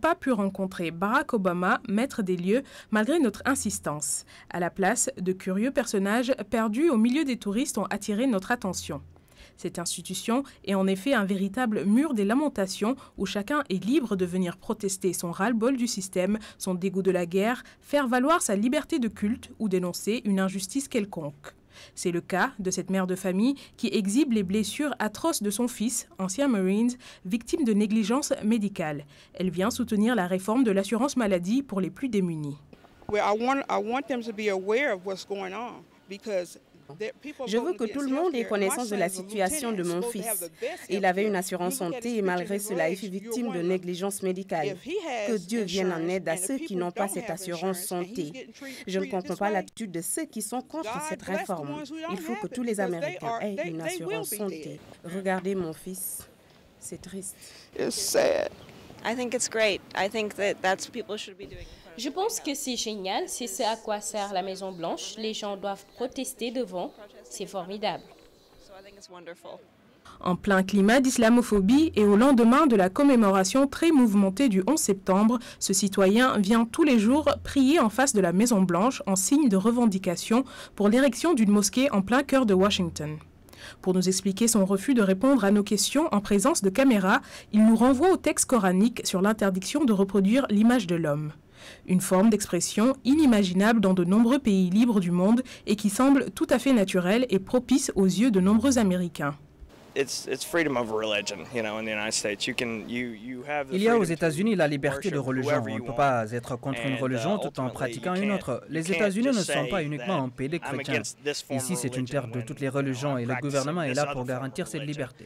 Pas pu rencontrer Barack Obama, maître des lieux, malgré notre insistance. À la place, de curieux personnages perdus au milieu des touristes ont attiré notre attention. Cette institution est en effet un véritable mur des lamentations où chacun est libre de venir protester son ras-le-bol du système, son dégoût de la guerre, faire valoir sa liberté de culte ou dénoncer une injustice quelconque. C'est le cas de cette mère de famille qui exhibe les blessures atroces de son fils, ancien Marines, victime de négligence médicale. Elle vient soutenir la réforme de l'assurance maladie pour les plus démunis. Je veux que tout le monde ait connaissance de la situation de mon fils. Il avait une assurance santé et malgré cela, il fut victime de négligence médicale. Que Dieu vienne en aide à ceux qui n'ont pas cette assurance santé. Je ne comprends pas l'attitude de ceux qui sont contre cette réforme. Il faut que tous les Américains aient une assurance santé. Regardez mon fils, c'est triste. Je pense que c'est génial, c'est ce à quoi sert la Maison Blanche. Les gens doivent protester devant, c'est formidable. En plein climat d'islamophobie et au lendemain de la commémoration très mouvementée du 11 septembre, ce citoyen vient tous les jours prier en face de la Maison Blanche en signe de revendication pour l'érection d'une mosquée en plein cœur de Washington. Pour nous expliquer son refus de répondre à nos questions en présence de caméras, il nous renvoie au texte coranique sur l'interdiction de reproduire l'image de l'homme. Une forme d'expression inimaginable dans de nombreux pays libres du monde et qui semble tout à fait naturelle et propice aux yeux de nombreux Américains. Il y a aux États-Unis la liberté de religion. On ne peut pas être contre une religion tout en pratiquant une autre. Les États-Unis ne sont pas uniquement un pays de chrétiens. Ici, c'est une terre de toutes les religions et le gouvernement est là pour garantir cette liberté.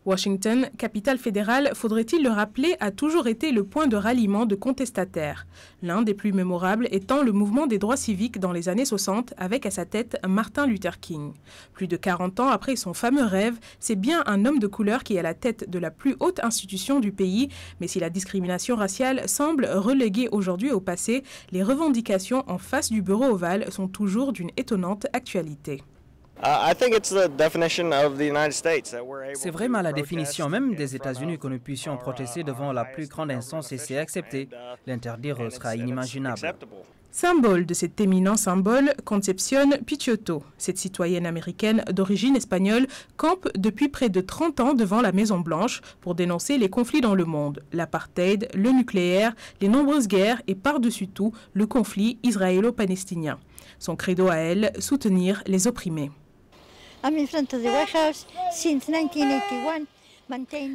Washington, capitale fédérale, faudrait-il le rappeler, a toujours été le point de ralliement de contestataires. L'un des plus mémorables étant le mouvement des droits civiques dans les années 60, avec à sa tête Martin Luther King. Plus de 40 ans après son fameux rêve, c'est bien un homme de couleur qui est à la tête de la plus haute institution du pays. Mais si la discrimination raciale semble reléguée aujourd'hui au passé, les revendications en face du bureau ovale sont toujours d'une étonnante actualité. C'est vraiment la définition même des États-Unis que nous puissions protester devant la plus grande instance et c'est accepté. L'interdire sera inimaginable. Symbole de cet éminent symbole, Concepción Picciotto. Cette citoyenne américaine d'origine espagnole campe depuis près de 30 ans devant la Maison-Blanche pour dénoncer les conflits dans le monde, l'apartheid, le nucléaire, les nombreuses guerres et par-dessus tout, le conflit israélo-palestinien. Son credo à elle, soutenir les opprimés.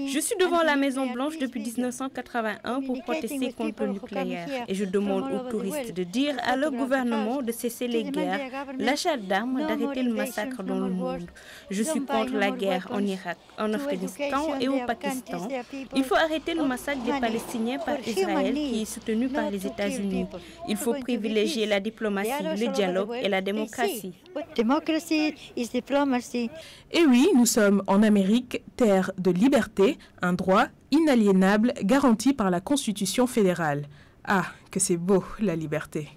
Je suis devant la Maison Blanche depuis 1981 pour protester contre le nucléaire et je demande aux touristes de dire à leur gouvernement de cesser les guerres, l'achat d'armes, d'arrêter le massacre dans le monde. Je suis contre la guerre en Irak, en Afghanistan et au Pakistan. Il faut arrêter le massacre des Palestiniens par Israël qui est soutenu par les États-Unis. Il faut privilégier la diplomatie, le dialogue et la démocratie. Et oui, nous sommes en Amérique, terre de liberté, un droit inaliénable garanti par la Constitution fédérale. Ah, que c'est beau, la liberté.